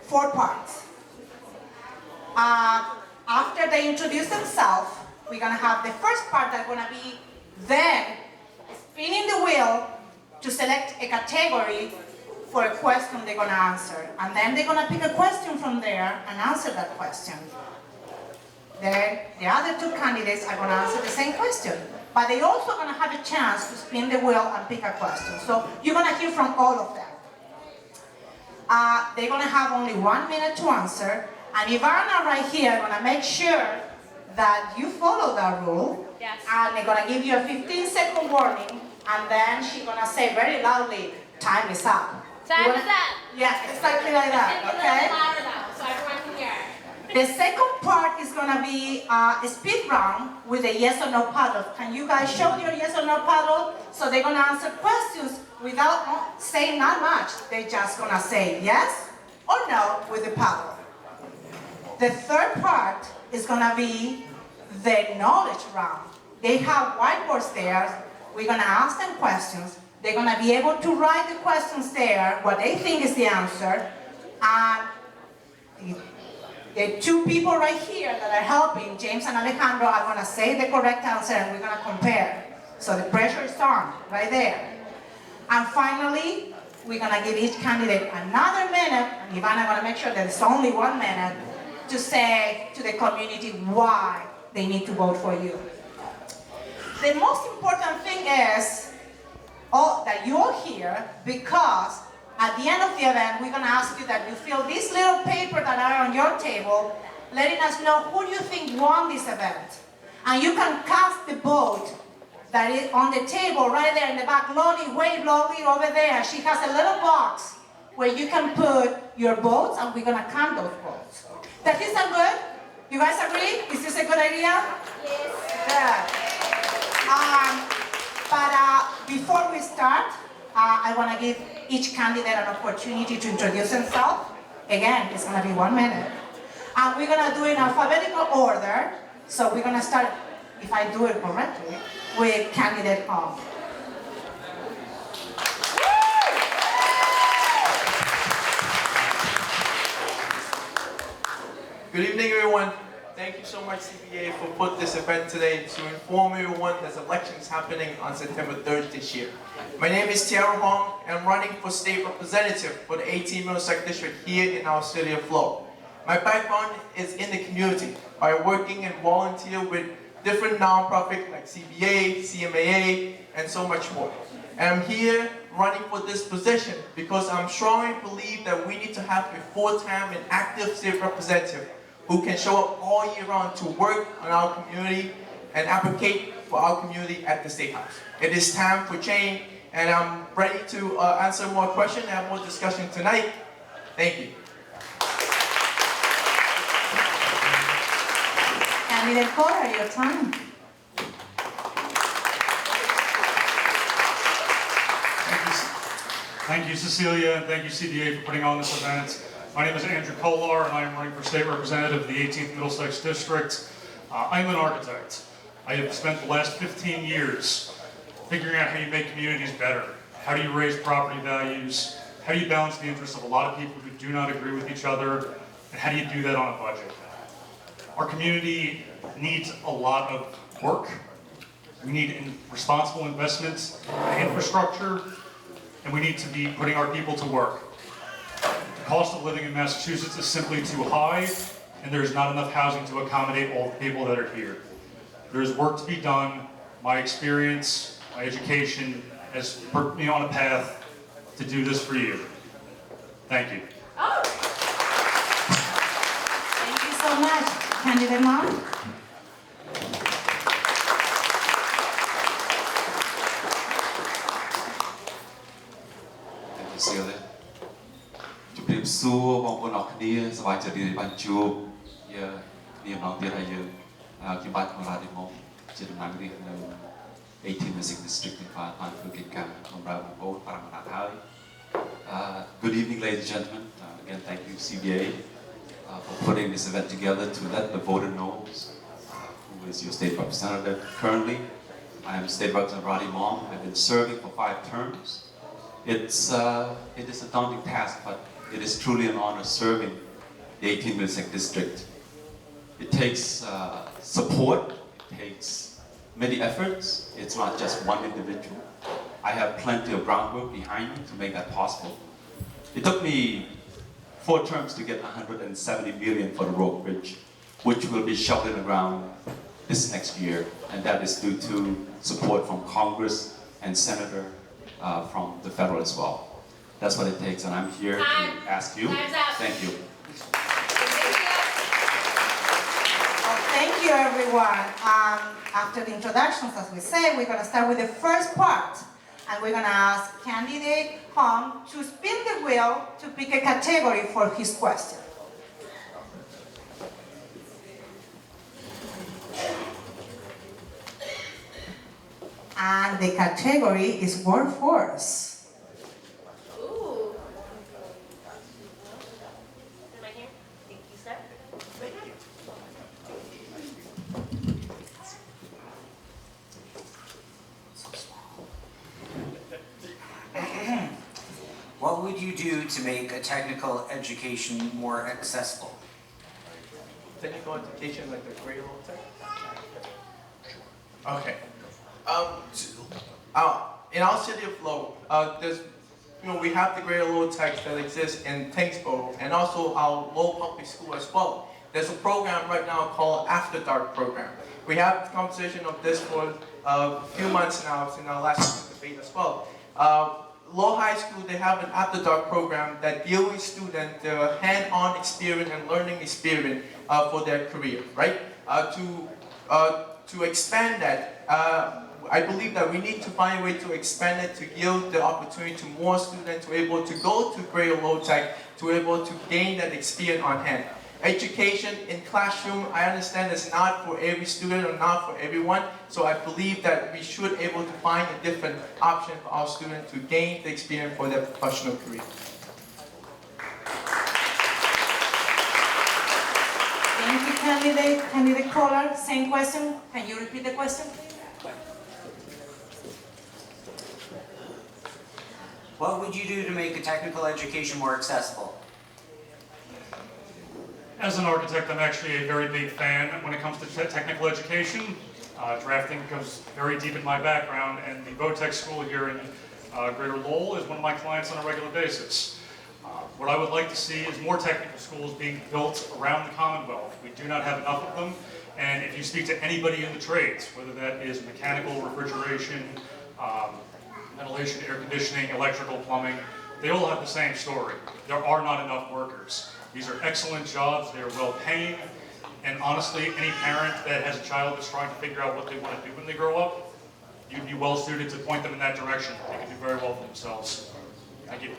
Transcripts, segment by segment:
4 parts. After they introduce themselves, we're gonna have the first part that's gonna be them spinning the wheel to select a category for a question they're gonna answer. And then they're gonna pick a question from there and answer that question. Then the other 2 candidates are gonna answer the same question. But they're also gonna have a chance to spin the wheel and pick a question. So you're gonna hear from all of them. They're gonna have only 1 minute to answer. And Ivana right here is gonna make sure that you follow that rule. Yes. And they're gonna give you a 15-second warning. And then she's gonna say very loudly, time is up. Time is up. Yeah, exactly like that, okay? Louder now, so everyone can hear. The second part is gonna be a speed round with a yes or no paddle. Can you guys show your yes or no paddle? So they're gonna answer questions without saying not much. They're just gonna say yes or no with the paddle. The third part is gonna be the knowledge round. They have whiteboards there. We're gonna ask them questions. They're gonna be able to write the questions there, what they think is the answer. And the 2 people right here that are helping, James and Alejandro, are gonna say the correct answer and we're gonna compare. So the pressure is on, right there. And finally, we're gonna give each candidate another minute, and Ivana gonna make sure that it's only 1 minute, to say to the community why they need to vote for you. The most important thing is that you're here because at the end of the event, we're going to ask you that you fill this little paper that are on your table, letting us know who you think won this event. And you can cast the vote that is on the table right there in the back. Loli, wave Loli over there. She has a little box where you can put your votes and we're going to count those votes. Does this sound good? You guys agree? Is this a good idea? Yes. Good. Before we start, I want to give each candidate an opportunity to introduce himself. Again, it's going to be 1 minute. And we're going to do it in alphabetical order. So we're going to start, if I do it correctly, with candidate Hong. Good evening, everyone. Thank you so much, CBA, for putting this event today to inform everyone there's elections happening on September 3rd this year. My name is Tiara Hong, and I'm running for state representative for the 18 Middlesex District here in our city of Flo. My background is in the community by working and volunteer with different nonprofits like CBA, CMAA, and so much more. And I'm here running for this position because I'm strongly believe that we need to have a full-time and active state representative who can show up all year round to work on our community and advocate for our community at the State House. It is time for change, and I'm ready to answer more questions and have more discussion tonight. Thank you. Candidate Cora, your time. Thank you, Cecilia, and thank you, CBA, for putting on this event. My name is Andrew Kolar, and I am running for state representative of the 18th Middlesex District. I'm an architect. I have spent the last 15 years figuring out how you make communities better. How do you raise property values? How do you balance the interests of a lot of people who do not agree with each other? And how do you do that on a budget? Our community needs a lot of work. We need responsible investments in infrastructure, and we need to be putting our people to work. The cost of living in Massachusetts is simply too high, and there is not enough housing to accommodate all the people that are here. There is work to be done. My experience, my education has put me on a path to do this for you. Thank you. Oh. Thank you so much. Candidate Mom? Thank you, Celia. ជម្រាបសួរបងប្អូនអរគ្នាសប្បាយចិត្តដែលបានជួបគ្នាម្ដងទៀតហើយយើងខ្ញុំបាទមករាជមុំជាតំណាងរាស្ត្រនៅ 18 Middlesex District នៃបានធ្វើកិច្ចការបម្រើបងប្អូន5អាណត្តិហើយ Good evening, ladies and gentlemen. Again, thank you, CBA, for putting this event together to let the voter know who is your state representative. Currently, I am State Representative Roddy Mom. I've been serving for 5 terms. It is a daunting task, but It is truly an honor serving the 18th Middlesex District. It takes support, it takes many efforts. It's not just one individual. I have plenty of groundwork behind me to make that possible. It took me 4 terms to get $170 million for the road bridge, which will be shoveled in the ground this next year, and that is due to support from Congress and Senator from the federal as well. That's what it takes, and I'm here to ask you. Time's up. Thank you. Well, thank you, everyone. After the introductions, as we say, we're going to start with the first part. And we're going to ask candidate Hong to spin the wheel to pick a category for his question. And the category is workforce. Ooh. Am I here? Thank you, sir. What would you do to make a technical education more accessible? Technical education like the grade level tech? Okay. In our city of Lowell, we have the grade level tech that exists in Tingsboro and also our Lowell Public School as well. There's a program right now called After Dark program. We have conversation of this for a few months now in our last debate as well. Lowell High School, they have an After Dark program that deals with students hand-on experience and learning experience for their career, right? To expand that, I believe that we need to find a way to expand it to yield the opportunity to more students to be able to go to grade or low tech, to be able to gain that experience on hand. Education in classroom, I understand it's not for every student or not for everyone, so I believe that we should be able to find a different option for our students to gain the experience for their professional career. Thank you, candidate. Candidate caller, same question. Can you repeat the question, please? What would you do to make a technical education more accessible? As an architect, I'm actually a very big fan when it comes to technical education. Drafting goes very deep in my background, and the Votech School here in Greater Lowell is one of my clients on a regular basis. What I would like to see is more technical schools being built around the Commonwealth. We do not have enough of them, and if you speak to anybody in the trades, whether that is mechanical, refrigeration, ventilation, air conditioning, electrical, plumbing, they all have the same story. There are not enough workers. These are excellent jobs, they're well paying, and honestly, any parent that has a child that's trying to figure out what they want to do when they grow up, you'd be well suited to point them in that direction. They can do very well for themselves. Thank you.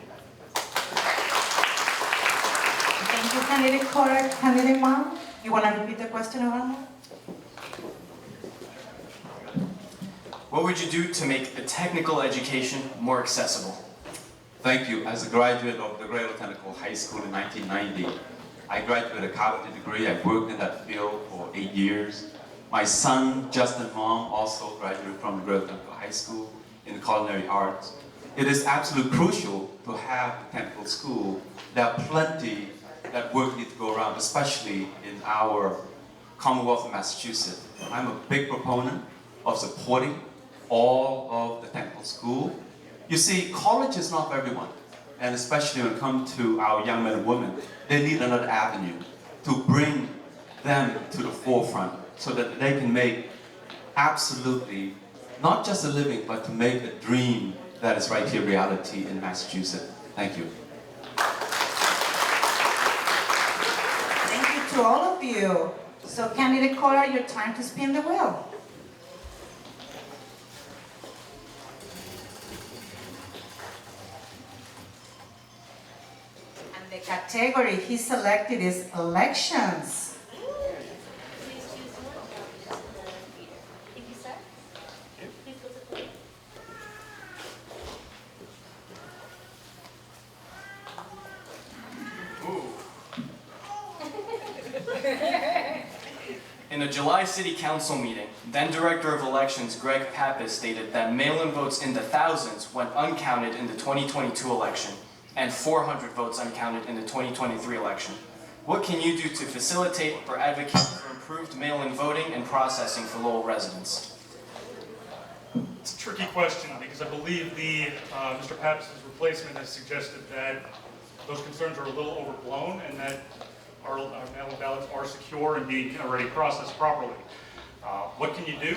Thank you, candidate caller. Candidate Mom, you want to repeat the question around? What would you do to make the technical education more accessible? Thank you. As a graduate of the Greater Technical High School in 1990, I graduated with a carpentry degree. I worked in that field for 8 years. My son, Justin Hong, also graduated from the Greater Technical High School in culinary arts. It is absolutely crucial to have a technical school. There are plenty that work needs to go around, especially in our Commonwealth of Massachusetts. I'm a big proponent of supporting all of the technical school. You see, college is not for everyone, and especially when it comes to our young men and women, they need another avenue to bring them to the forefront so that they can make absolutely not just a living, but to make a dream that is right here reality in Massachusetts. Thank you. Thank you to all of you. So, candidate caller, your time to spin the wheel. The category he selected is elections. Please choose one. Thank you, sir. Please go to the plate. In a July City Council meeting, then Director of Elections Greg Pappas stated that mail-in votes in the thousands went uncounted in the 2022 election, and 400 votes uncounted in the 2023 election. What can you do to facilitate or advocate for improved mail-in voting and processing for Lowell residents? It's a tricky question because I believe Mr. Pappas' replacement has suggested that those concerns are a little overblown and that our mail-in ballots are secure and being already processed properly. What can you do?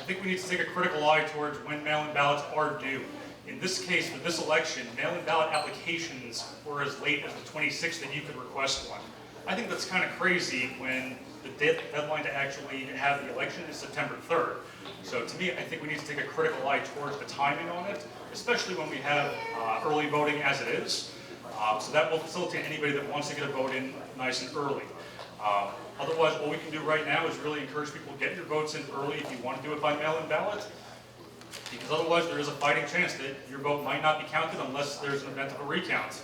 I think we need to take a critical eye towards when mail-in ballots are due. In this case, for this election, mail-in ballot applications were as late as the 26th that you could request one. I think that's kind of crazy when the deadline to actually have the election is September 3rd. So to me, I think we need to take a critical eye towards the timing on it, especially when we have early voting as it is. So that will facilitate anybody that wants to get a vote in nice and early. Otherwise, what we can do right now is really encourage people to get your votes in early if you want to do it by mail-in ballot. Because otherwise there is a fighting chance that your vote might not be counted unless there's an event of a recount.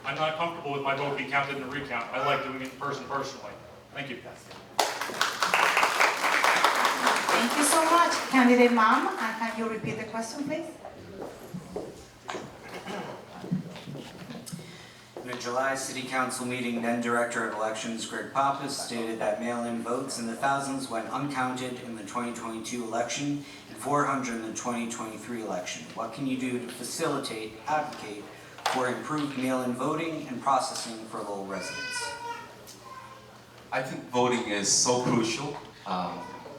I'm not comfortable with my vote being counted in a recount. I like doing it in person personally. Thank you. Thank you so much, Candidate Ma'am. And can you repeat the question, please? In a July City Council meeting, then Director of Elections Greg Pappas stated that mail-in votes in the thousands went uncounted in the 2022 election and 400 in the 2023 election. What can you do to facilitate, advocate for improved mail-in voting and processing for Lowell residents? I think voting is so crucial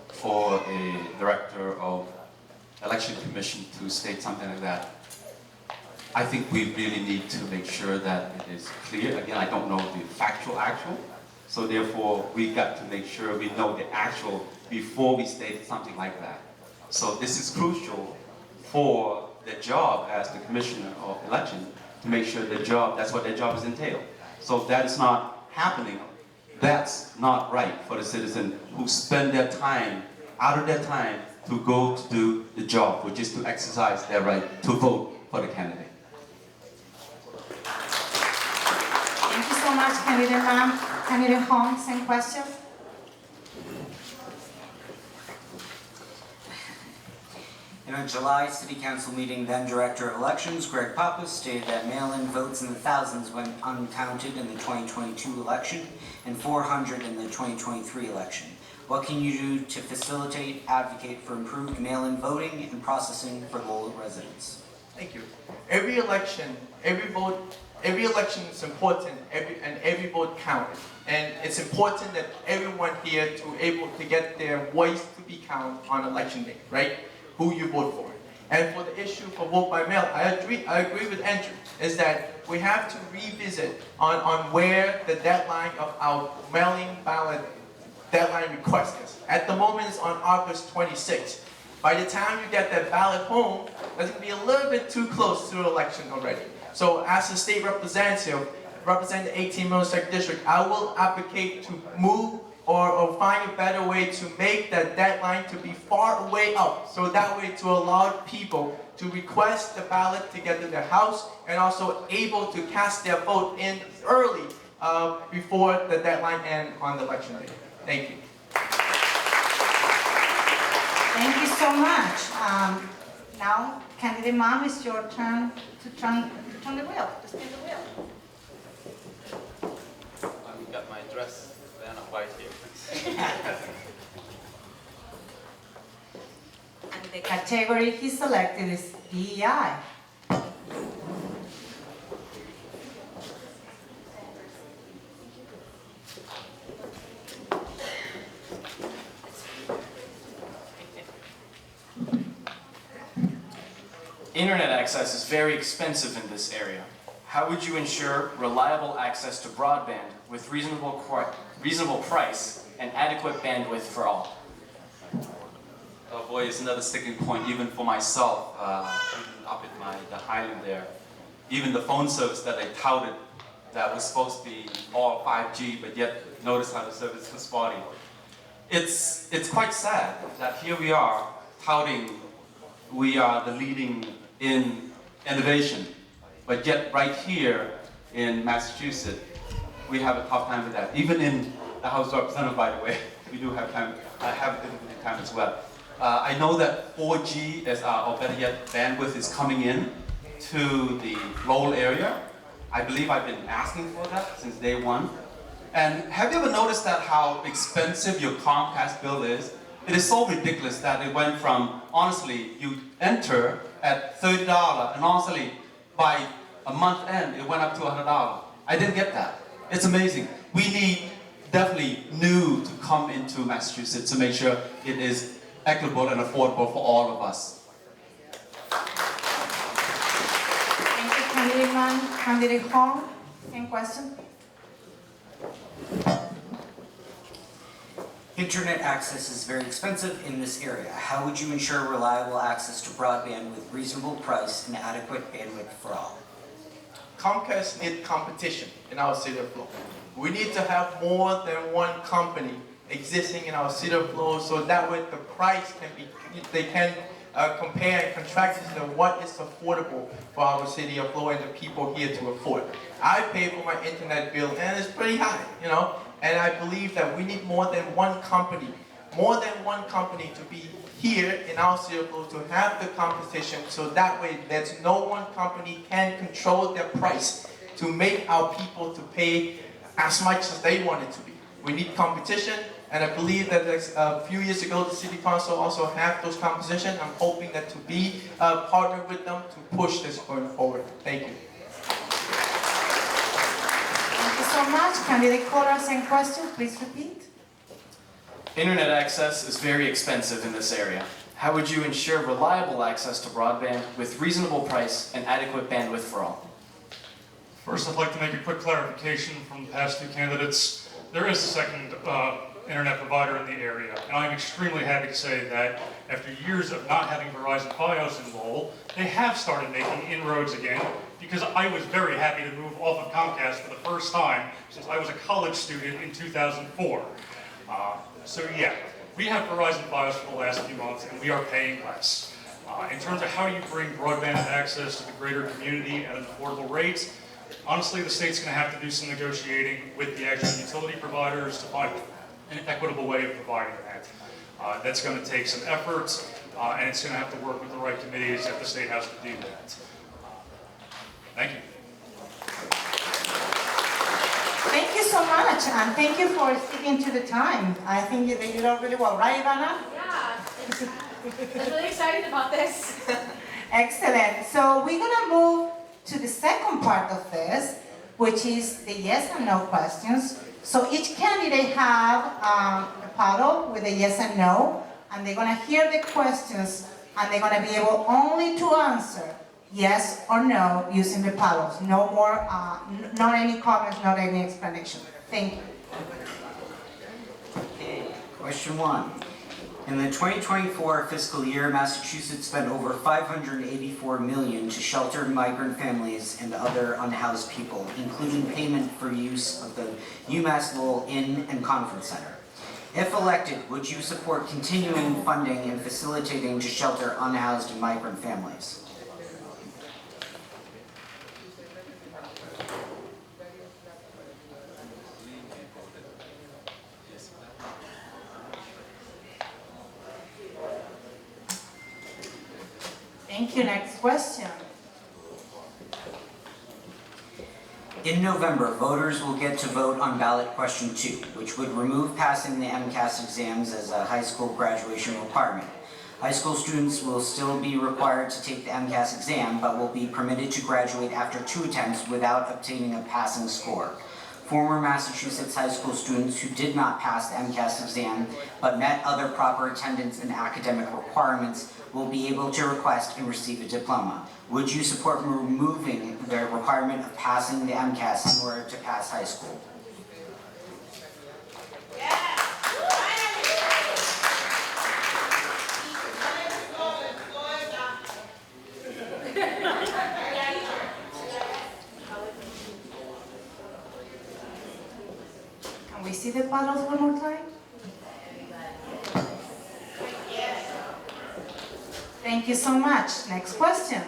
for a Director of Election Commission to state something like that. I think we really need to make sure that it is clear. Again, I don't know the actual, so therefore we got to make sure we know the actual before we state something like that. So this is crucial for the job as the Commissioner of Election to make sure that's what their job is entailed. So if that is not happening, that's not right for the citizen who spend their time, out of their time, to go to do the job, which is to exercise their right to vote for the candidate. Thank you so much, Candidate Ma'am. Candidate Hong, same question. In a July City Council meeting, then Director of Elections Greg Pappas stated that mail-in votes in the thousands went uncounted in the 2022 election and 400 in the 2023 election. What can you do to facilitate, advocate for improved mail-in voting and processing for Lowell residents? Thank you. Every election is important, and every vote counts. And it's important that everyone here to able to get their voice to be counted on election day, right? Who you vote for. And for the issue for vote by mail, I agree with Andrew, is that we have to revisit on where the deadline of our mailing ballot deadline request is. At the moment, it's on August 26th. By the time you get that ballot home, that's going to be a little bit too close to the election already. So as a state representative, representing the 18 Middlesex District, I will advocate to move or find a better way to make that deadline to be far away up. So that way to allow people to request the ballot to get to their house and also able to cast their vote in early before the deadline ends on the election day. Thank you. Thank you so much. Now, Candidate Ma'am, it's your turn to turn the wheel, to spin the wheel. I've got my dress and a white here. And the category he selected is DEI. Internet access is very expensive in this area. How would you ensure reliable access to broadband with reasonable price and adequate bandwidth for all? Oh boy, it's another sticking point even for myself, even up at the Highland there. Even the phone service that they touted that was supposed to be all 5G, but yet notice how the service was spotty. It's quite sad that here we are touting we are the leading in innovation, but yet right here in Massachusetts, we have a tough time with that. Even in the House of Representatives, by the way, we do have time. I have a difficult time as well. I know that 4G, or better yet, bandwidth is coming in, to the flow area. I believe I've been asking for that since day one. And have you ever noticed that how expensive your Comcast bill is? It is so ridiculous that it went from, honestly, you enter at $30 and honestly, by a month end, it went up to $100. I didn't get that. It's amazing. We need definitely new to come into Massachusetts to make sure it is equitable and affordable for all of us. Thank you, Candidate Mann. Candidate Hong, same question. Internet access is very expensive in this area. How would you ensure reliable access to broadband with reasonable price and adequate bandwidth for all? Comcast needs competition in our city of Flow. We need to have more than one company existing in our city of Flow, so that way the price can be, they can compare and contrast to what is affordable for our city of Flow and the people here to afford. I pay for my internet bill and it's pretty high, you know, and I believe that we need more than one company to be here in our city of Flow to have the competition, so that way there's no one company can control their price to make our people to pay as much as they want it to be. We need competition, and I believe that a few years ago the City Council also had those competition. I'm hoping that to be partnered with them to push this going forward. Thank you. Thank you so much. Candidate Kolar, same question, please repeat. Internet access is very expensive in this area. How would you ensure reliable access to broadband with reasonable price and adequate bandwidth for all? First, I'd like to make a quick clarification from the past two candidates. There is a second internet provider in the area, and I'm extremely happy to say that after years of not having Verizon Fios in Lowell, they have started making inroads again, because I was very happy to move off of Comcast for the first time since I was a college student in 2004. So yeah, we have Verizon Fios for the last few months, and we are paying less. In terms of how do you bring broadband access to the greater community at an affordable rate, honestly, the state's going to have to do some negotiating with the actual utility providers to find an equitable way of providing that. That's going to take some effort, and it's going to have to work with the right committees at the State House to do that. Thank you. Thank you so much, and thank you for sticking to the time. I think you did it really well, right, Ivana? Yeah, I'm really excited about this. Excellent. So we're gonna move to the second part of this, which is the yes and no questions. So each candidate have a paddle with a yes and no, and they're gonna hear the questions, and they're gonna be able only to answer yes or no using the paddles. No more, not any comments, not any explanation. Thank you. Okay, question one. In the 2024 fiscal year, Massachusetts spent over $584 million to shelter migrant families and other unhoused people, including payment for use of the UMass Lowell Inn and Conference Center. If elected, would you support continuing funding and facilitating to shelter unhoused and migrant families? Thank you. Next question. In November, voters will get to vote on ballot question 2, which would remove passing the MCAS exams as a high school graduation requirement. High school students will still be required to take the MCAS exam, but will be permitted to graduate after 2 attempts without obtaining a passing score. Former Massachusetts high school students who did not pass the MCAS exam, but met other proper attendance and academic requirements, will be able to request and receive a diploma. Would you support removing the requirement of passing the MCAS in order to pass high school? Can we see the paddles one more time? Thank you so much. Next question.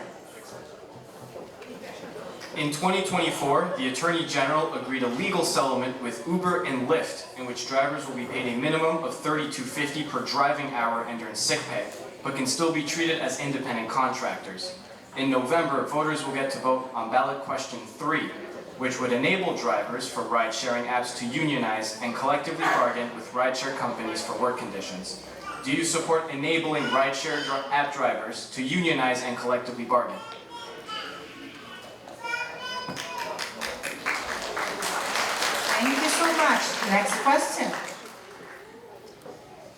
In 2024, the Attorney General agreed a legal settlement with Uber and Lyft, in which drivers will be paid a minimum of $32.50 per driving hour and earn sick pay, but can still be treated as independent contractors. In November, voters will get to vote on ballot question 3, which would enable drivers for ride-sharing apps to unionize and collectively bargain with ride-share companies for work conditions. Do you support enabling ride-share app drivers to unionize and collectively bargain? Thank you so much. Next question.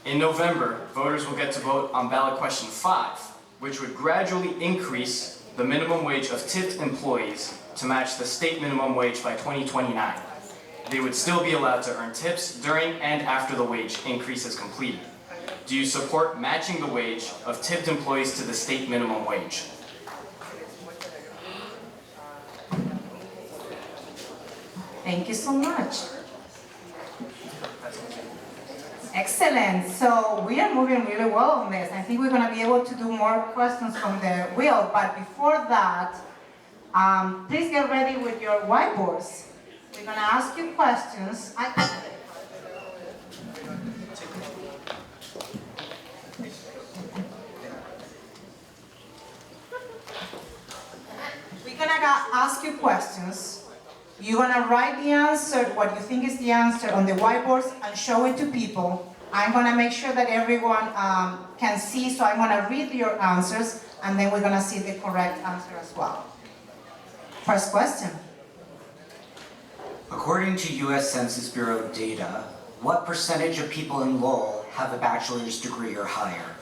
In November, voters will get to vote on ballot question 5, which would gradually increase the minimum wage of tipped employees to match the state minimum wage by 2029. They would still be allowed to earn tips during and after the wage increase is completed. Do you support matching the wage of tipped employees to the state minimum wage? Thank you so much. Excellent. So we are moving really well on this. I think we're going to be able to do more questions from the wheel. But before that, please get ready with your whiteboards. We're going to ask you questions. We're going to ask you questions. You're going to write the answer, what you think is the answer, on the whiteboards and show it to people. I'm going to make sure that everyone can see, so I'm going to read your answers, and then we're going to see the correct answer as well. First question. According to U.S. Census Bureau data, what percentage of people in Lowell have a bachelor's degree or higher?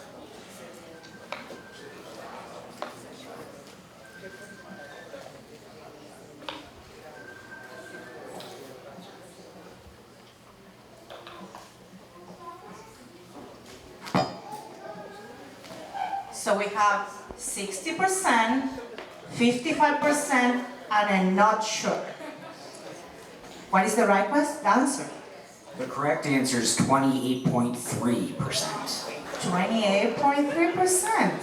So we have 60%, 55%, and I'm not sure. What is the right answer? The correct answer is 28.3%. 28.3%.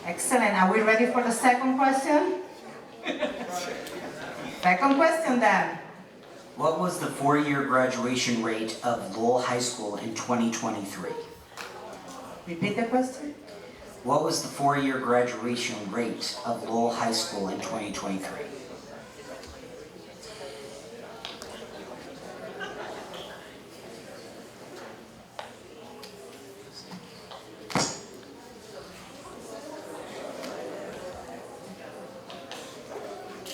Excellent. Are we ready for the second question? Second question then. What was the 4-year graduation rate of Lowell High School in 2023? Repeat the question. What was the 4-year graduation rate of Lowell High School in 2023?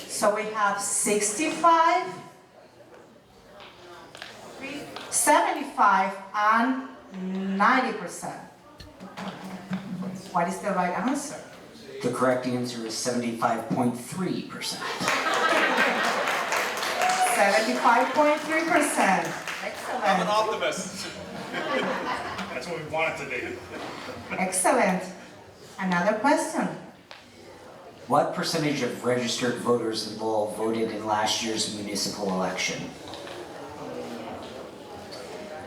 So we have 65, 75, and 90%. What is the right answer? The correct answer is 75.3%. 75.3%. Excellent. I'm an optimist. That's what we want it to be. Excellent. Another question. What percentage of registered voters in Lowell voted in last year's municipal election?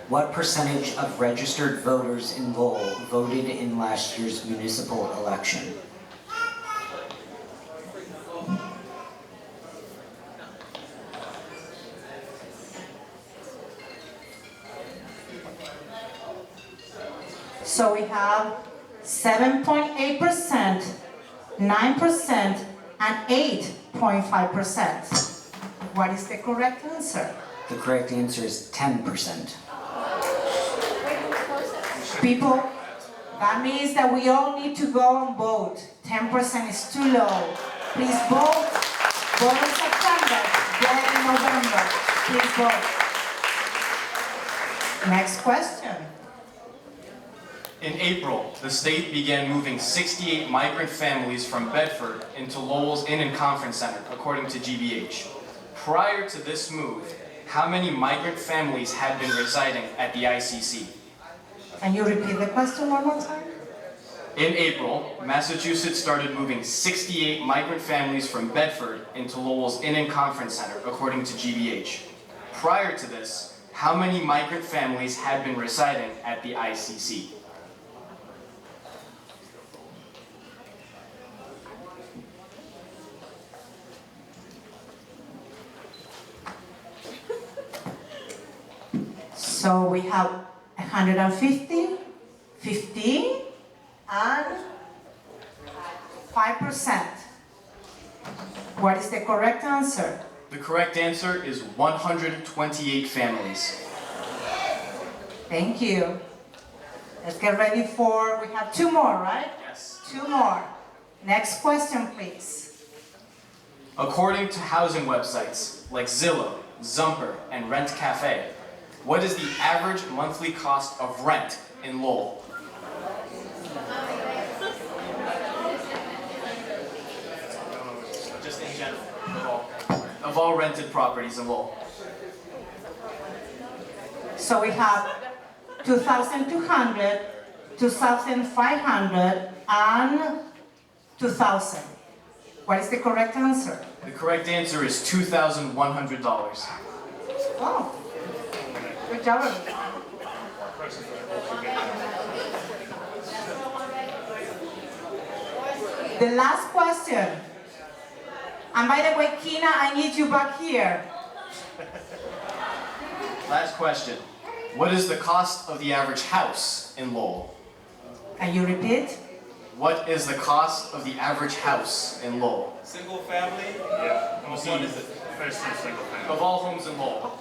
What percentage of registered voters in Lowell voted in last year's municipal election? So we have 7.8%, 9%, and 8.5%. What is the correct answer? The correct answer is 10%. People, that means that we all need to go and vote. 10% is too low. Please vote. Vote in September. Vote in November. Please vote. Next question. In April, the state began moving 68 migrant families from Bedford into Lowell's Inn and Conference Center, according to GBH. Prior to this move, how many migrant families had been residing at the ICC? Can you repeat the question one more time? In April, Massachusetts started moving 68 migrant families from Bedford into Lowell's Inn and Conference Center, according to GBH. Prior to this, how many migrant families had been residing at the ICC? So we have 150, 15, and 5%. What is the correct answer? The correct answer is 128 families. Thank you. Let's get ready for, we have 2 more, right? Yes. 2 more. Next question, please. According to housing websites like Zillow, Zumper, and Rent Cafe, what is the average monthly cost of rent in Lowell? Just in general, of all rented properties in Lowell. So we have 2,200, 2,500, and 2,000. What is the correct answer? The correct answer is $2,100. Oh, good job. The last question. And by the way, Kina, I need you back here. Last question. What is the cost of the average house in Lowell? Can you repeat? What is the cost of the average house in Lowell? Single family? Yeah. What is it? First and single family. Of all homes in Lowell.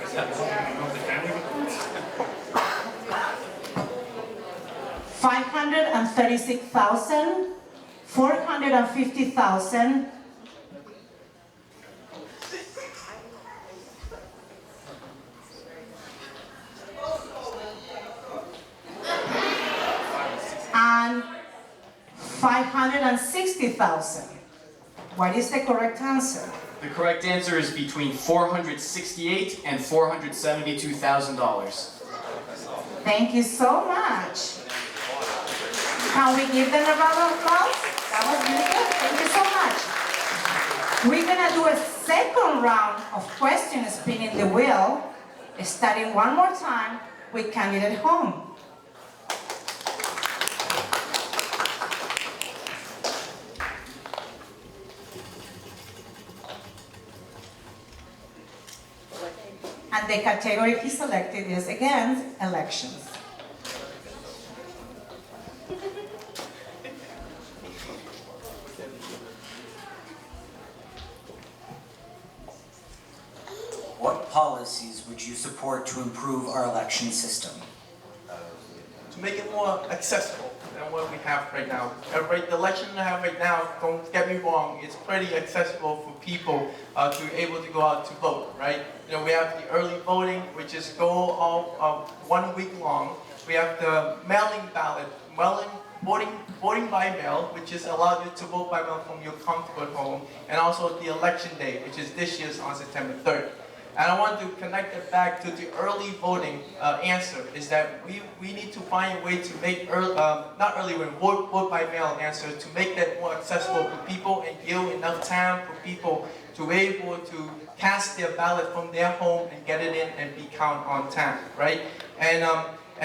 Is that multi-family? 536,000, 450,000, and 560,000. What is the correct answer? The correct answer is between $468,000 and $472,000. Thank you so much. Can we give them a round of applause? That was really good. Thank you so much. We're gonna do a second round of question spinning the wheel, starting one more time with candidate home. And the category he selected is, again, elections. What policies would you support to improve our election system? To make it more accessible than what we have right now. The election we have right now, don't get me wrong, it's pretty accessible for people to be able to go out to vote, right? You know, we have the early voting, which is go all 1 week long. We have the mailing ballot, voting by mail, which is allow you to vote by mail from your comfort home, and also the election day, which is this year's on September 3rd. And I want to connect it back to the early voting answer, is that we need to find a way to make vote by mail answer, to make that more accessible to people and give enough time for people to be able to cast their ballot from their home and get it in and be counted on time, right? And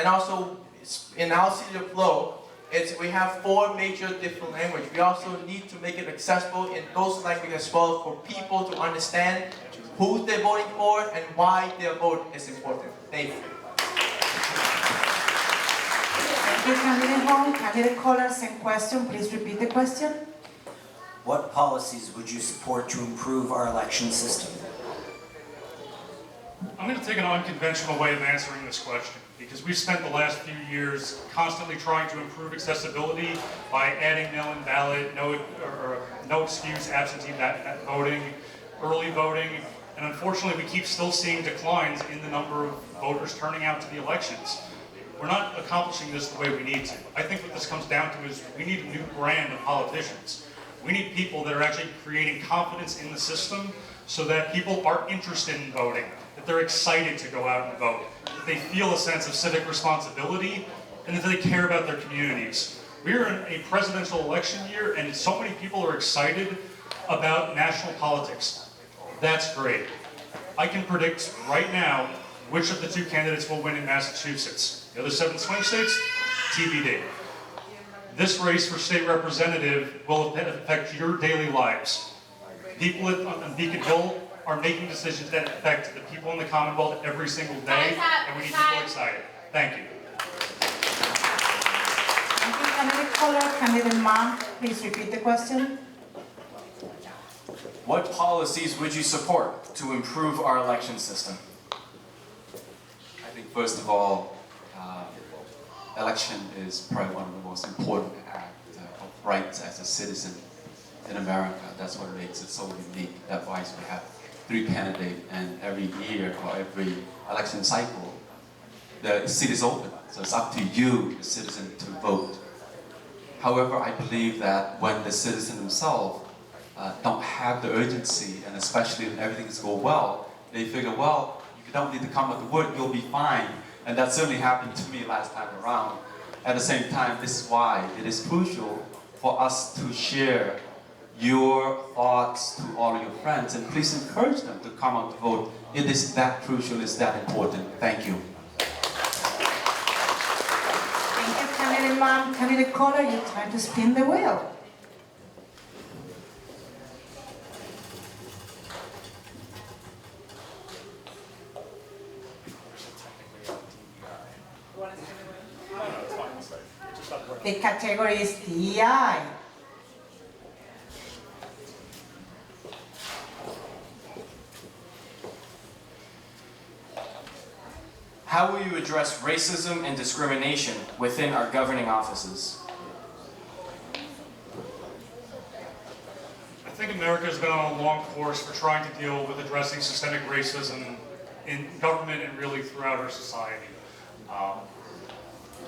also in our city of Lowell, we have 4 major different languages. We also need to make it accessible in those languages as well for people to understand who they're voting for and why their vote is important. Thank you. Thank you, candidate home. Candidate caller, same question. Please repeat the question. What policies would you support to improve our election system? I'm going to take an unconventional way of answering this question because we've spent the last few years constantly trying to improve accessibility by adding mail-in ballot, no excuse absentee voting, early voting, and unfortunately we keep still seeing declines in the number of voters turning out to the elections. We're not accomplishing this the way we need to. I think what this comes down to is we need a new brand of politicians. We need people that are actually creating confidence in the system so that people are interested in voting, that they're excited to go out and vote, that they feel a sense of civic responsibility, and that they care about their communities. We're in a presidential election year, and so many people are excited about national politics. That's great. I can predict right now which of the 2 candidates will win in Massachusetts. The other 7 swing states, TBD. This race for state representative will affect your daily lives. People on Beacon Hill are making decisions that affect the people in the Commonwealth every single day, and we need people excited. Thank you. Thank you, candidate caller, candidate ma'am, please repeat the question. What policies would you support to improve our election system? I think first of all, election is probably one of the most important acts of rights as a citizen in America. That's what makes it so unique. That's why we have 3 candidates, and every year or every election cycle, the seat is open. So it's up to you, the citizen, to vote. However, I believe that when the citizen themselves don't have the urgency, and especially when everything is going well, they figure, well, you don't need to come up to work, you'll be fine. And that certainly happened to me last time around. At the same time, this is why it is crucial for us to share your thoughts to all of your friends, and please encourage them to come out to vote. It is that crucial, it's that important. Thank you. Thank you, candidate ma'am. Candidate caller, you try to spin the wheel. The category is DEI. How will you address racism and discrimination within our governing offices? I think America has been on a long course for trying to deal with addressing systemic racism in government and really throughout our society.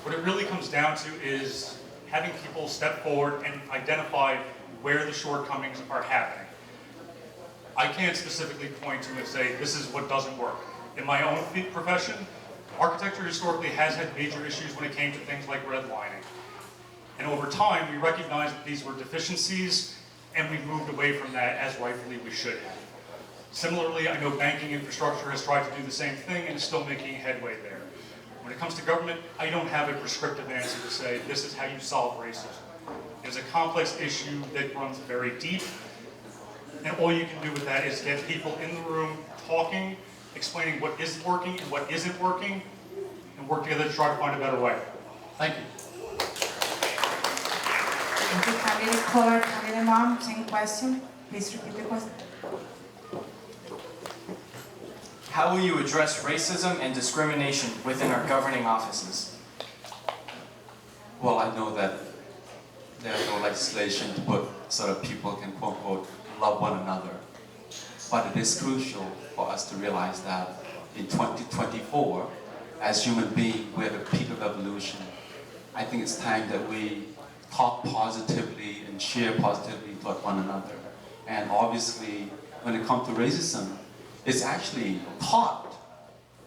What it really comes down to is having people step forward and identify where the shortcomings are happening. I can't specifically point to and say, this is what doesn't work. In my own profession, architecture historically has had major issues when it came to things like redlining. And over time, we recognized that these were deficiencies, and we moved away from that as rightfully we should have. Similarly, I know banking infrastructure has tried to do the same thing and is still making headway there. When it comes to government, I don't have a prescriptive answer to say, this is how you solve racism. It's a complex issue that runs very deep, and all you can do with that is get people in the room talking, explaining what is working and what isn't working, and work together to try to find a better way. Thank you. Thank you, candidate caller, candidate ma'am, same question. Please repeat the question. How will you address racism and discrimination within our governing offices? Well, I know that there's no legislation to put so that people can quote unquote love one another. But it is crucial for us to realize that in 2024, as human beings, we're at the peak of evolution. I think it's time that we talk positively and share positively toward one another. And obviously, when it comes to racism, it's actually taught.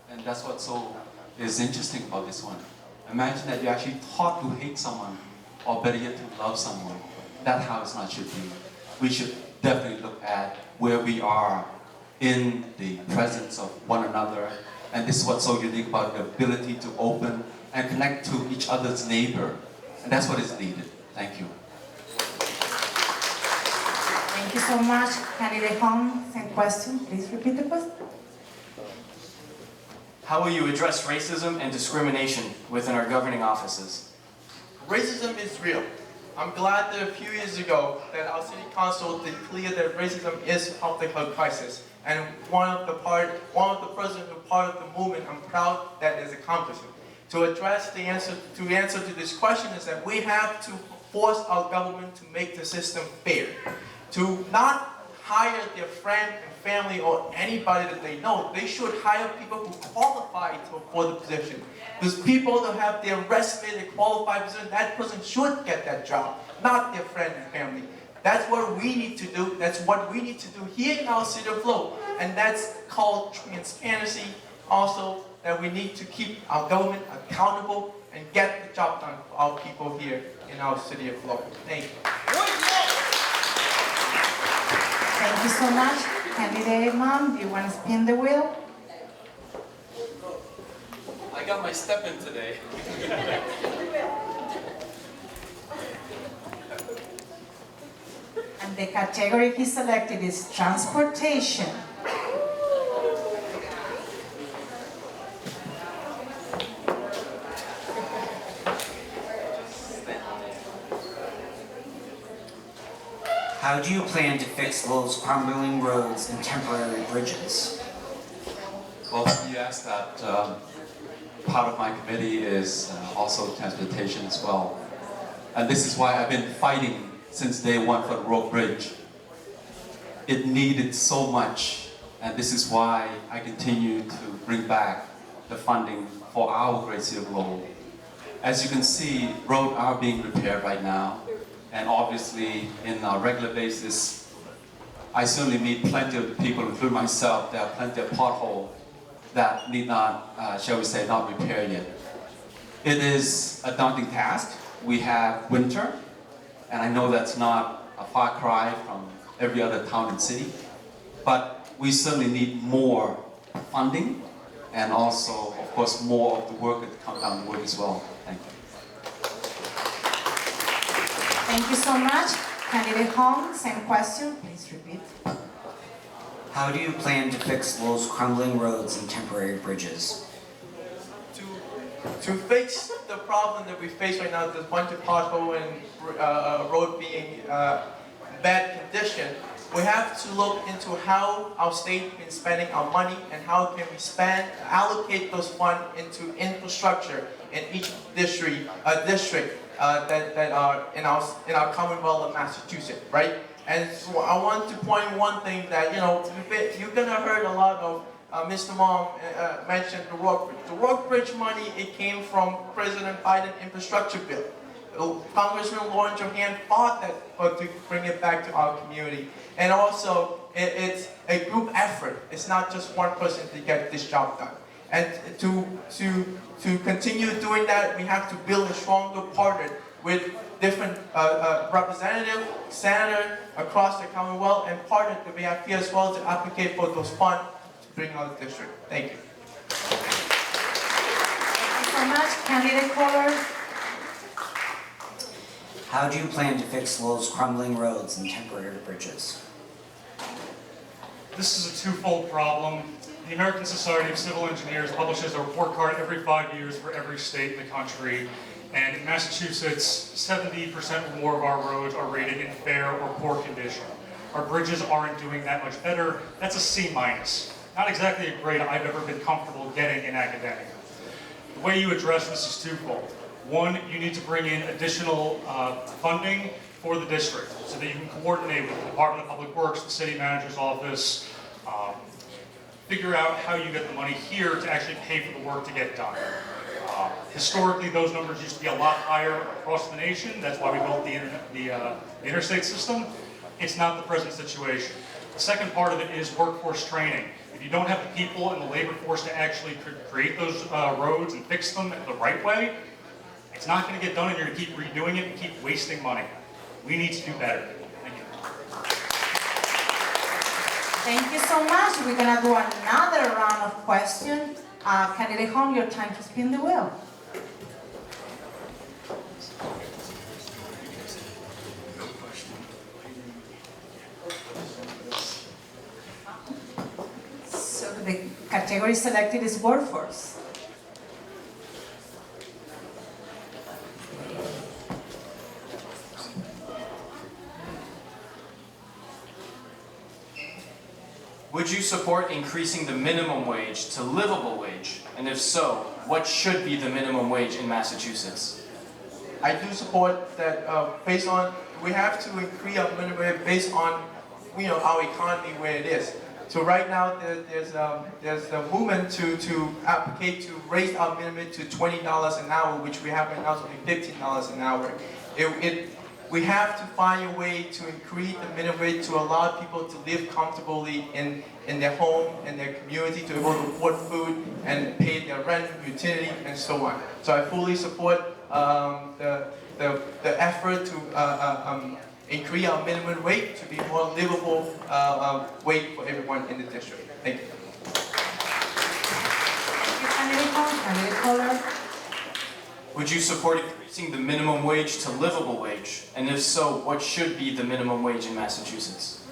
And that's what so is interesting about this one. Imagine that you're actually taught to hate someone, or better yet, to love someone. That's how it's not should be. We should definitely look at where we are in the presence of one another. And this is what's so unique about the ability to open and connect to each other's neighbor. And that's what is needed. Thank you. Thank you so much, candidate Hong. Same question. Please repeat the question. How will you address racism and discrimination within our governing offices? Racism is real. I'm glad that a few years ago that our city council declared that racism is a public health crisis. And one of the presidents who part of the movement, I'm proud that is accomplishing. To address the answer to this question is that we have to force our government to make the system fair. To not hire their friend and family or anybody that they know. They should hire people who qualify for the position. Because people that have their resume, they qualify for position, that person should get that job, not their friend and family. That's what we need to do. That's what we need to do here in our city of Flow. And that's called transparency. Also, that we need to keep our government accountable and get the job done for our people here in our city of Flow. Thank you. Thank you so much. Candidate ma'am, do you want to spin the wheel? I got my step in today. And the category he selected is transportation. How do you plan to fix Lowell's crumbling roads and temporary bridges? Well, yes, that part of my committee is also transportation as well. And this is why I've been fighting since day one for the road bridge. It needed so much, and this is why I continue to bring back the funding for our great city of Lowell. As you can see, roads are being repaired right now, and obviously in a regular basis, I certainly meet plenty of people, including myself. There are plenty of potholes that need not, shall we say, not repaired yet. It is a daunting task. We have winter, and I know that's not a far cry from every other town and city, but we certainly need more funding and also, of course, more of the workers to come down to work as well. Thank you. Thank you so much. Candidate Hong, same question, please repeat. How do you plan to fix Lowell's crumbling roads and temporary bridges? To fix the problem that we face right now, there's a bunch of pothole and road being bad condition, we have to look into how our state is spending our money and how can we allocate those funds into infrastructure in each district that are in our Commonwealth of Massachusetts, right? And so I want to point one thing that, you know, you're gonna heard a lot of Mr. Mom mentioned the road bridge. The road bridge money, it came from President Biden's infrastructure bill. Congressman Lauren Johan fought that to bring it back to our community. And also, it's a group effort. It's not just one person to get this job done. And to continue doing that, we have to build a stronger partner with different representatives, senators across the Commonwealth, and partners that we have here as well to advocate for those funds to bring out the district. Thank you. Thank you so much. Candidate caller. How do you plan to fix Lowell's crumbling roads and temporary bridges? This is a twofold problem. The American Society of Civil Engineers publishes a report card every 5 years for every state in the country. And in Massachusetts, 70% or more of our roads are rated in fair or poor condition. Our bridges aren't doing that much better. That's a C-. Not exactly a grade I've ever been comfortable getting in academia. The way you address this is twofold. One, you need to bring in additional funding for the district so that you can coordinate with the Department of Public Works, the city manager's office, figure out how you get the money here to actually pay for the work to get done. Historically, those numbers used to be a lot higher across the nation. That's why we built the interstate system. It's not the present situation. The second part of it is workforce training. If you don't have the people and the labor force to actually create those roads and fix them the right way, it's not going to get done, and you're going to keep redoing it and keep wasting money. We need to do better. Thank you. Thank you so much. We're going to do another round of questions. Candidate Hong, your time to spin the wheel. So the category selected is workforce. Would you support increasing the minimum wage to livable wage? And if so, what should be the minimum wage in Massachusetts? I do support that based on, we have to increase our minimum wage based on, you know, our economy where it is. So right now there's a movement to advocate to raise our minimum to $20 an hour, which we have right now is only $15 an hour. We have to find a way to increase the minimum wage to allow people to live comfortably in their home and their community, to be able to afford food and pay their rent, utility, and so on. So I fully support the effort to increase our minimum wage to be more livable wage for everyone in the district. Thank you. Candidate caller. Would you support increasing the minimum wage to livable wage? And if so, what should be the minimum wage in Massachusetts?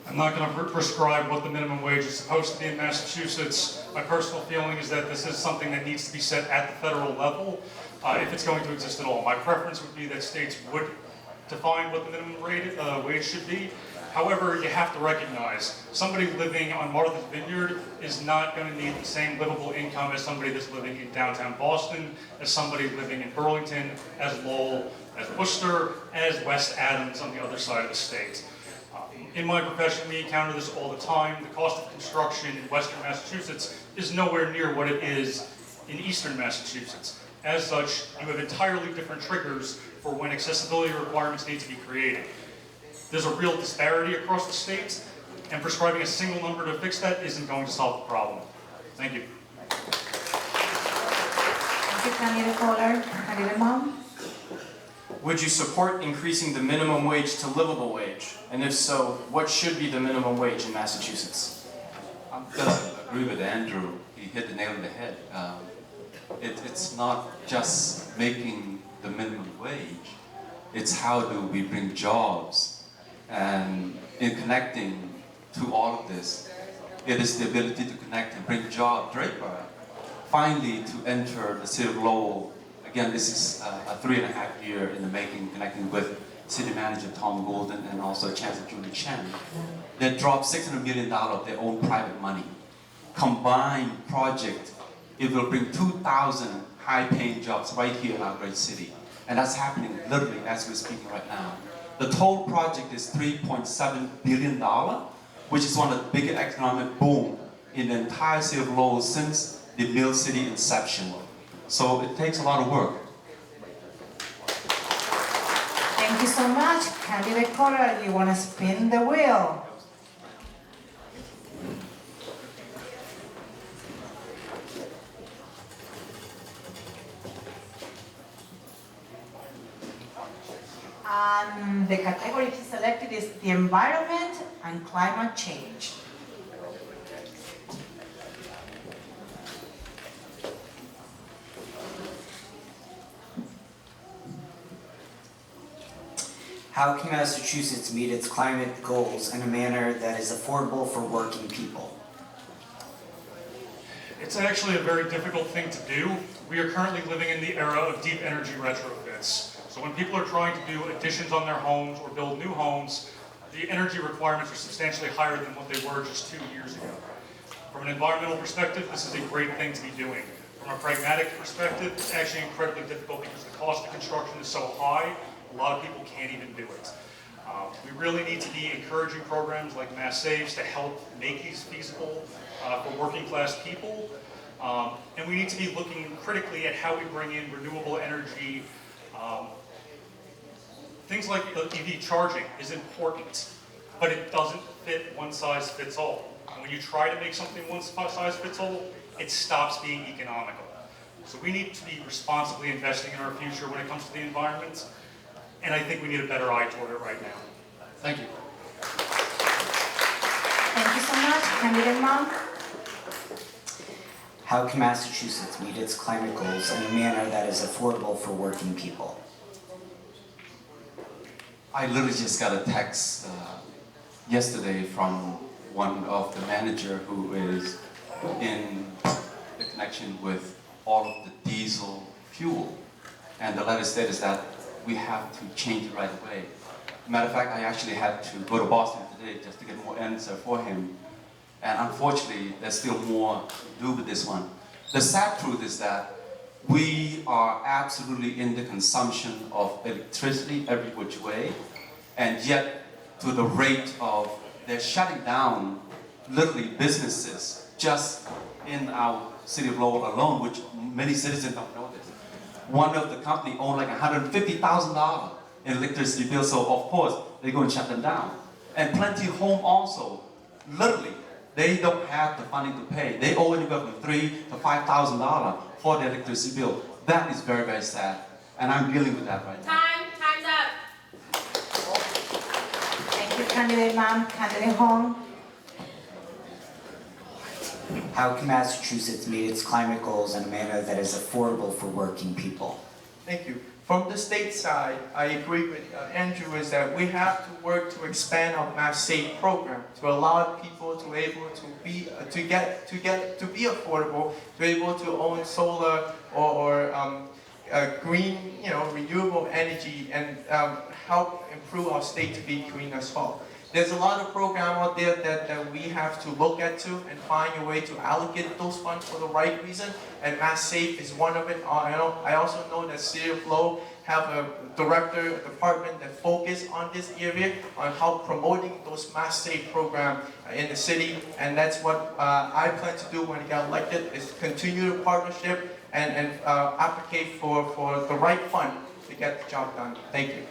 I'm not going to prescribe what the minimum wage is supposed to be in Massachusetts. My personal feeling is that this is something that needs to be set at the federal level if it's going to exist at all. My preference would be that states would define what the minimum wage should be. However, you have to recognize somebody living on Martha's Vineyard is not going to need the same livable income as somebody that's living in downtown Boston, as somebody living in Burlington, as Lowell, as Worcester, as West Adams on the other side of the state. In my profession, we encounter this all the time. The cost of construction in Western Massachusetts is nowhere near what it is in Eastern Massachusetts. As such, you have entirely different triggers for when accessibility requirements need to be created. There's a real disparity across the states, and prescribing a single number to fix that isn't going to solve the problem. Thank you. Thank you, Candidate Kohler. Candidate Mom? Would you support increasing the minimum wage to livable wage? And if so, what should be the minimum wage in Massachusetts? I'm gonna agree with Andrew. He hit the nail on the head. It's not just making the minimum wage. It's how do we bring jobs. And in connecting to all of this, it is the ability to connect and bring job Draper finally to enter the city of Lowell. Again, this is a 3.5 year in the making, connecting with City Manager Tom Golden and also Chancellor Julie Chen. They dropped $600 million of their own private money. Combined project, it will bring 2,000 high-paying jobs right here in our great city. And that's happening literally as we're speaking right now. The total project is $3.7 billion, which is one of the biggest economic boom in the entire city of Lowell since the Mill City inception. So it takes a lot of work. Thank you so much. Candidate Kohler, you want to spin the wheel? And the category he selected is the environment and climate change. How can Massachusetts meet its climate goals in a manner that is affordable for working people? It's actually a very difficult thing to do. We are currently living in the era of deep energy retrofits. So when people are trying to do additions on their homes or build new homes, the energy requirements are substantially higher than what they were just 2 years ago. From an environmental perspective, this is a great thing to be doing. From a pragmatic perspective, it's actually incredibly difficult because the cost of construction is so high, a lot of people can't even do it. We really need to be encouraging programs like Mass Saves to help make these feasible for working class people. And we need to be looking critically at how we bring in renewable energy. Things like the EV charging is important, but it doesn't fit one size fits all. And when you try to make something one size fits all, it stops being economical. So we need to be responsibly investing in our future when it comes to the environment, and I think we need a better eye toward it right now. Thank you. Thank you so much. Candidate Mom? How can Massachusetts meet its climate goals in a manner that is affordable for working people? I literally just got a text yesterday from one of the manager who is in the connection with all of the diesel fuel. And the letter stated that we have to change it right away. Matter of fact, I actually had to go to Boston today just to get more answer for him. And unfortunately, there's still more to do with this one. The sad truth is that we are absolutely in the consumption of electricity every which way, and yet to the rate of they're shutting down literally businesses just in our city of Lowell alone, which many citizens don't know this. One of the company owned like $150,000 in electricity bill, so of course they're going to shut them down. And Plenty Home also, literally, they don't have the funding to pay. They owe anywhere from $3,000 to $5,000 for their electricity bill. That is very, very sad. And I'm dealing with that right now. Time's up. Thank you, Candidate Mom. Candidate Hong? How can Massachusetts meet its climate goals in a manner that is affordable for working people? Thank you. From the state side, I agree with Andrew is that we have to work to expand our Mass Save program to allow people to able to be affordable, to be able to own solar or green, renewable energy and help improve our state to be green as well. There's a lot of program out there that we have to look at and find a way to allocate those funds for the right reason, and Mass Safe is one of it. I also know that City of Lowell have a department that focus on this area, on how promoting those Mass Safe program in the city, and that's what I plan to do when I get elected, is continue the partnership and advocate for the right fund to get the job done. Thank you.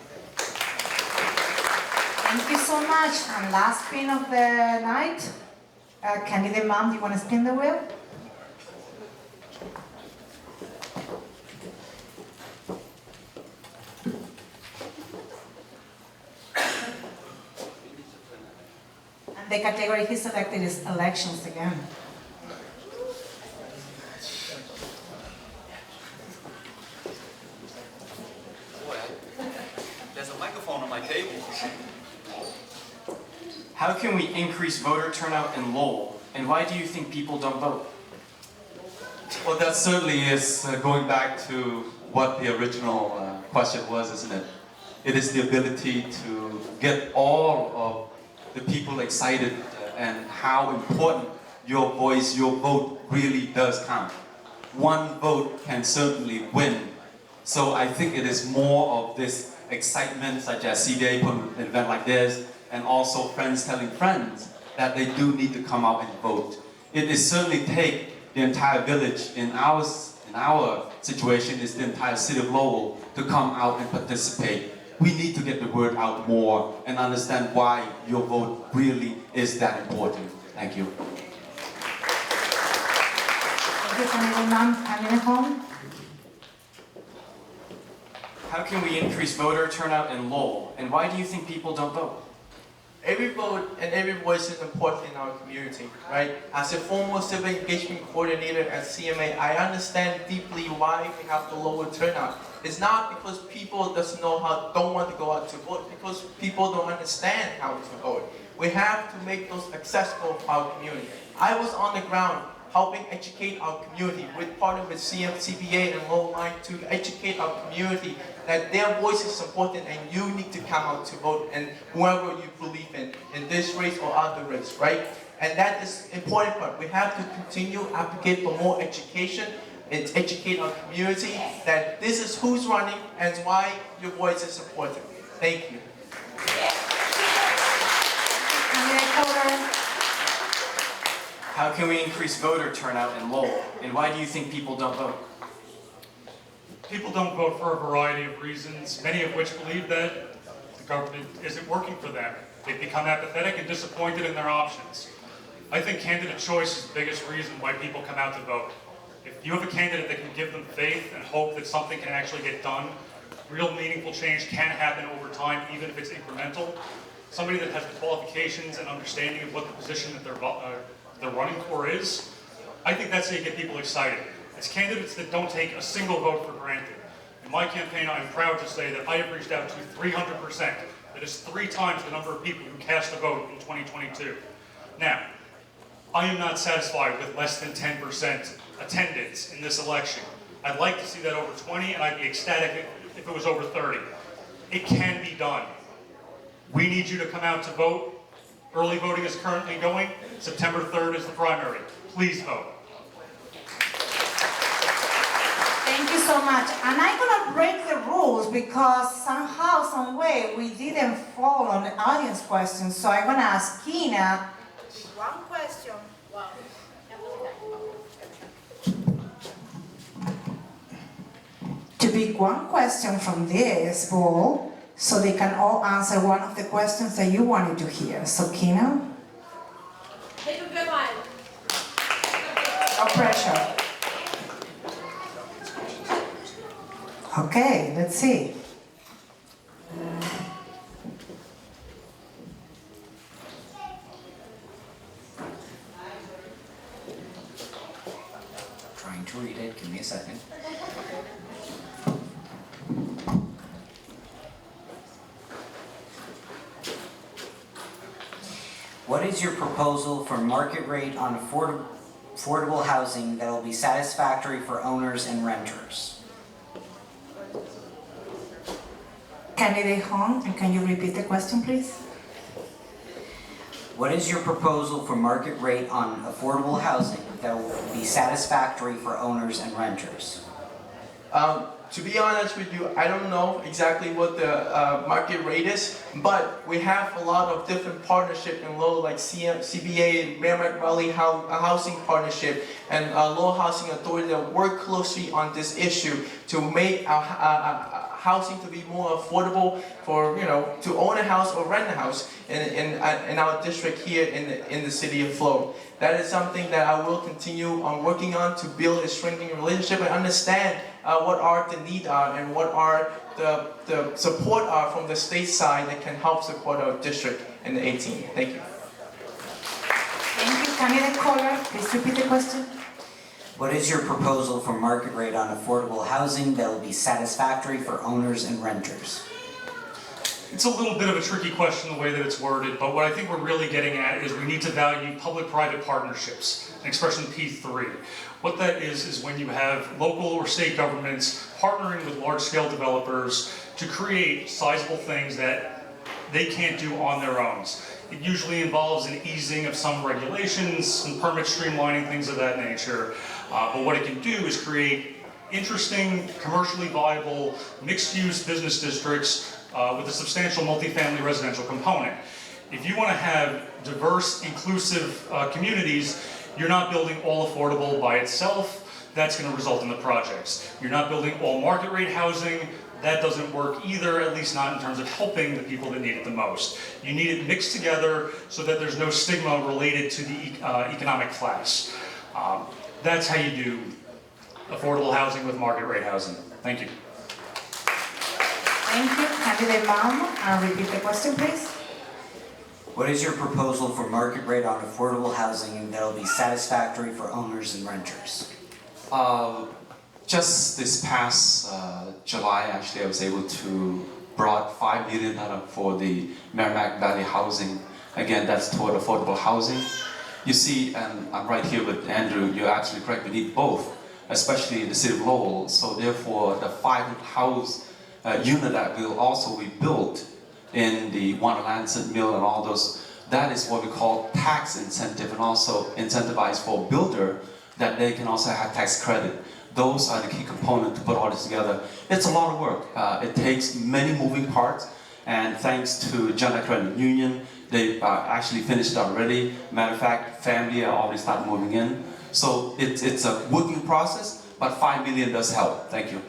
Thank you so much. And last spin of the night. Candidate Mom, do you want to spin the wheel? And the category he selected is elections again. There's a microphone on my table. How can we increase voter turnout in Lowell, and why do you think people don't vote? Well, that certainly is going back to what the original question was, isn't it? It is the ability to get all of the people excited and how important your voice, your vote really does count. One vote can certainly win. So I think it is more of this excitement, such as CBA put an event like this, and also friends telling friends that they do need to come out and vote. It is certainly take the entire village. In our situation is the entire city of Lowell to come out and participate. We need to get the word out more and understand why your vote really is that important. Thank you. Thank you, Candidate Mom. Candidate Hong? How can we increase voter turnout in Lowell, and why do you think people don't vote? Every vote and every voice is important in our community, right? As a former civic engagement coordinator at CMA, I understand deeply why we have the lower turnout. It's not because people don't want to go out to vote, because people don't understand how to vote. We have to make those accessible for our community. I was on the ground helping educate our community with partner with CBA and Lowell Line to educate our community that their voice is important and you need to come out to vote, and whoever you believe in this race or other race, right? And that is important part. We have to continue advocate for more education and educate our community that this is who's running and why your voice is important. Thank you. How can we increase voter turnout in Lowell, and why do you think people don't vote? People don't vote for a variety of reasons, many of which believe that the government isn't working for them. They've become apathetic and disappointed in their options. I think candidate choice is the biggest reason why people come out to vote. If you have a candidate that can give them faith and hope that something can actually get done, real meaningful change can happen over time, even if it's incremental. Somebody that has the qualifications and understanding of what the position that they're running for is, I think that's how you get people excited. It's candidates that don't take a single vote for granted. In my campaign, I'm proud to say that I have reached out to 300%. That is 3 times the number of people who cast a vote in 2022. Now, I am not satisfied with less than 10% attendance in this election. I'd like to see that over 20, and I'd be ecstatic if it was over 30. It can be done. We need you to come out to vote. Early voting is currently going. September 3rd is the primary. Please vote. Thank you so much. And I'm gonna break the rules because somehow, some way, we didn't fall on the audience questions. So I'm gonna ask Kina one question. To pick one question from this poll, so they can all answer one of the questions that you wanted to hear. So Kina? Pick a good one. No pressure. Okay, let's see. Trying to read it, give me a second. What is your proposal for market rate on affordable housing that will be satisfactory for owners and renters? Candidate Hong, and can you repeat the question, please? What is your proposal for market rate on affordable housing that will be satisfactory for owners and renters? To be honest with you, I don't know exactly what the market rate is, but we have a lot of different partnership in Lowell, like CBA, Merrimack Valley Housing Partnership, and Lowell Housing Authority that work closely on this issue to make our housing to be more affordable for, to own a house or rent a house in our district here in the city of Lowell. That is something that I will continue on working on to build a strengthening relationship and understand what are the needs are and what are the support are from the state side that can help support our district in the 18. Thank you. Thank you. Candidate Caller, please repeat the question. What is your proposal for market rate on affordable housing that will be satisfactory for owners and renters? It's a little bit of a tricky question the way that it's worded, but what I think we're really getting at is we need to value public-private partnerships, expression P3. What that is when you have local or state governments partnering with large-scale developers to create sizable things that they can't do on their own. It usually involves an easing of some regulations, some permit streamlining, things of that nature. But what it can do is create interesting, commercially viable, mixed-use business districts with a substantial multifamily residential component. If you want to have diverse, inclusive communities, you're not building all affordable by itself. That's going to result in the projects. You're not building all market rate housing. That doesn't work either, at least not in terms of helping the people that need it the most. You need it mixed together so that there's no stigma related to the economic class. That's how you do affordable housing with market rate housing. Thank you. Thank you. Candidate Baum, repeat the question, please. What is your proposal for market rate on affordable housing that will be satisfactory for owners and renters? Just this past July, actually, I was able to brought $5 million for the Merrimack Valley housing. Again, that's toward affordable housing. You see, and I'm right here with Andrew, you're absolutely correct, we need both, especially in the city of Lowell. So therefore, the 500 house unit that will also be built in the Lancet Mill and all those, that is what we call tax incentive, and also incentivize for builder that they can also have tax credit. Those are the key components to put all this together. It's a lot of work. It takes many moving parts, and thanks to General Credit Union, they actually finished already. Matter of fact, family are already started moving in. So it's a working process, but $5 million does help. Thank you.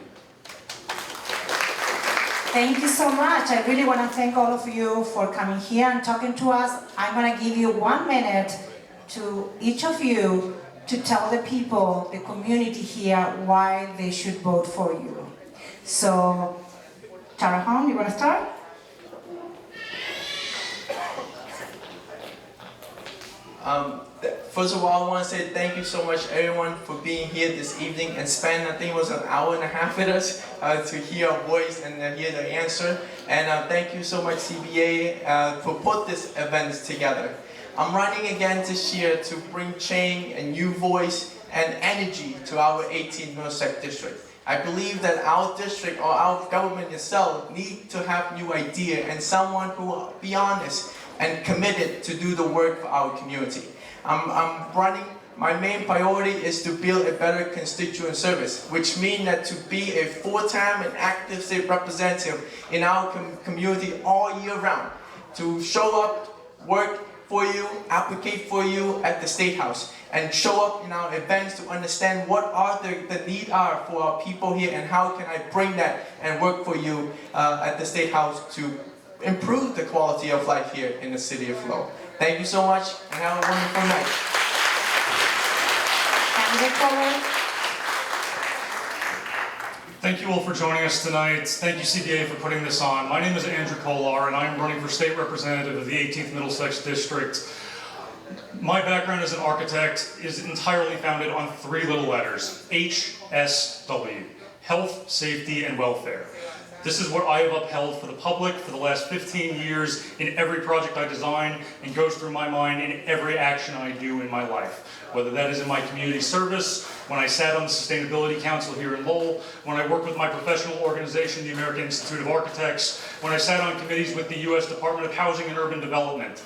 Thank you so much. I really want to thank all of you for coming here and talking to us. I'm going to give you 1 minute to each of you to tell the people, the community here, why they should vote for you. So, Tarahon, you want to start? First of all, I want to say thank you so much, everyone, for being here this evening and spend, I think it was an hour and a half with us to hear our voice and hear the answer. And thank you so much, CBA, for put this event together. I'm running again this year to bring change and new voice and energy to our 18th Middlesex District. I believe that our district or our government itself need to have new idea and someone who will be honest and committed to do the work for our community. I'm running, my main priority is to build a better constituent service, which means that to be a full-time and active state representative in our community all year round, to show up, work for you, advocate for you at the State House, and show up in our events to understand what are the needs are for our people here and how can I bring that and work for you at the State House to improve the quality of life here in the city of Lowell. Thank you so much and have a wonderful night. Thank you all for joining us tonight. Thank you, CBA, for putting this on. My name is Andrew Kolar, and I am running for state representative of the 18th Middlesex District. My background as an architect is entirely founded on 3 little letters, HSW, Health, Safety, and Welfare. This is what I have upheld for the public for the last 15 years in every project I design, and goes through my mind in every action I do in my life. Whether that is in my community service, when I sat on the Sustainability Council here in Lowell, when I worked with my professional organization, the American Institute of Architects, when I sat on committees with the U.S. Department of Housing and Urban Development.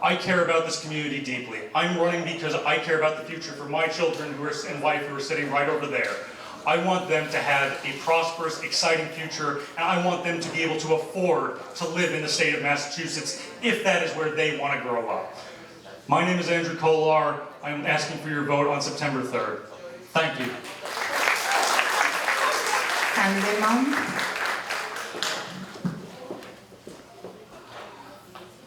I care about this community deeply. I'm running because I care about the future for my children and wife who are sitting right over there. I want them to have a prosperous, exciting future, and I want them to be able to afford to live in the state of Massachusetts if that is where they want to grow up. My name is Andrew Kolar. I am asking for your vote on September 3rd. Thank you. Candidate Mom.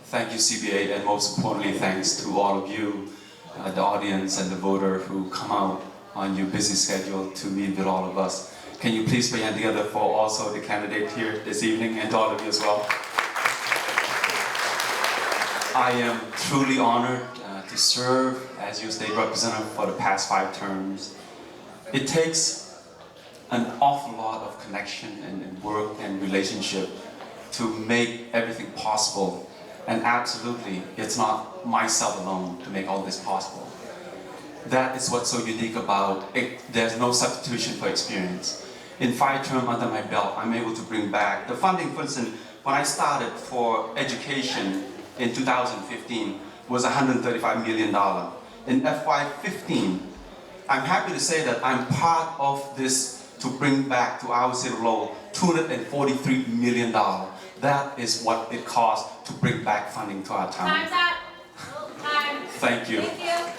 Thank you, CBA, and most importantly, thanks to all of you, the audience and the voter who come out on your busy schedule to meet with all of us. Can you please put your hand together for also the candidate here this evening and to all of you as well? I am truly honored to serve as your state representative for the past 5 terms. It takes an awful lot of connection and work and relationship to make everything possible. And absolutely, it's not myself alone to make all this possible. That is what's so unique about it. There's no substitution for experience. In 5 terms under my belt, I'm able to bring back the funding. For instance, when I started for education in 2015 was $135 million. In FY15, I'm happy to say that I'm part of this to bring back to our city of Lowell $243 million. That is what it costs to bring back funding to our town. Time's up. Time. Thank you. Thank you.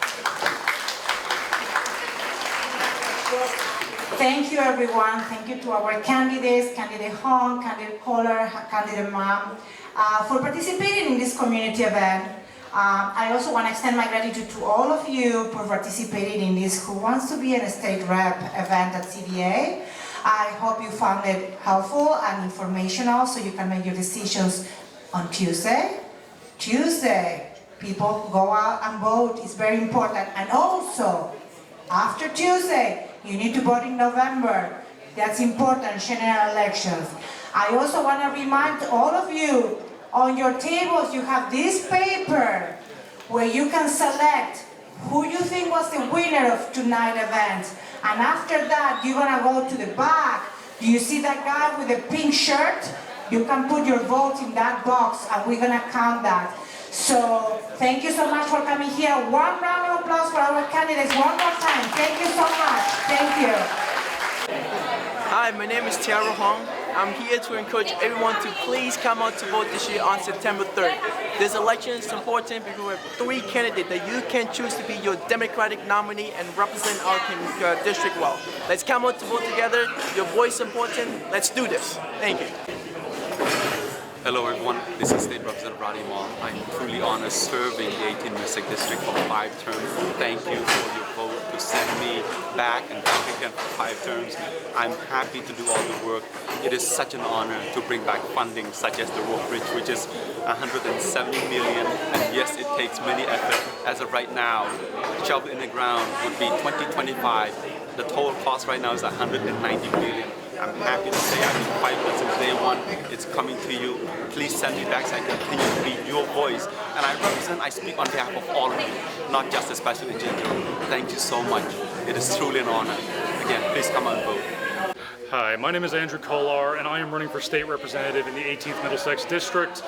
Thank you, everyone. Thank you to our candidates, Candidate Hong, Candidate Kohler, Candidate Mam, for participating in this community event. I also want to extend my gratitude to all of you for participating in this Who Wants to Be a State Rep event at CBA. I hope you found it helpful and informational so you can make your decisions on Tuesday. Tuesday, people go out and vote. It's very important. And also, after Tuesday, you need to vote in November. That's important, general elections. I also want to remind all of you, on your tables you have this paper where you can select who you think was the winner of tonight's event. And after that, you're gonna go to the back. Do you see that guy with the pink shirt? You can put your vote in that box and we're gonna count that. So, thank you so much for coming here. One round of applause for our candidates one more time. Thank you so much. Thank you. Hi, my name is Tiara Hong. I'm here to encourage everyone to please come out to vote this year on September 3rd. This election is important because we have 3 candidates that you can choose to be your Democratic nominee and represent our district well. Let's come out to vote together. Your voice is important. Let's do this. Thank you. Hello everyone, this is State Representative Rodney Mall. I'm truly honored serving the 18th Middlesex District for 5 terms. Thank you for your vote to send me back and back again for 5 terms. I'm happy to do all the work. It is such an honor to bring back funding such as the road bridge, which is $170 million. And yes, it takes many effort. As of right now, the shovel in the ground would be 2025. The total cost right now is $190 million. I'm happy to say I've been fighting since day one. It's coming to you. Please send me back so I can continue to be your voice. And I speak on behalf of all of you, not just the special agenda. Thank you so much. It is truly an honor. Again, please come and vote. Hi, my name is Andrew Kolar, and I am running for state representative in the 18th Middlesex District.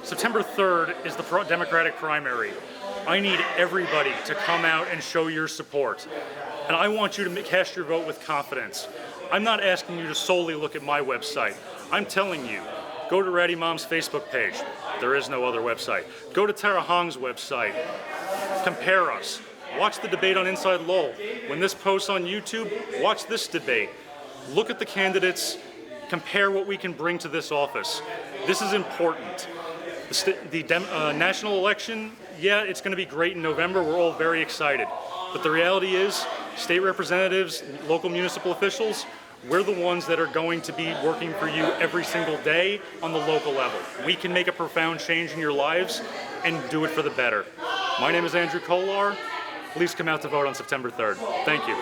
September 3rd is the Democratic primary. I need everybody to come out and show your support. And I want you to cast your vote with confidence. I'm not asking you to solely look at my website. I'm telling you, go to Ratty Mom's Facebook page. There is no other website. Go to Tara Hong's website. Compare us. Watch the debate on Inside Lowell. When this posts on YouTube, watch this debate. Look at the candidates. Compare what we can bring to this office. This is important. The national election, yeah, it's going to be great in November. We're all very excited. But the reality is, state representatives, local municipal officials, we're the ones that are going to be working for you every single day on the local level. We can make a profound change in your lives and do it for the better. My name is Andrew Kolar. Please come out to vote on September 3rd. Thank you.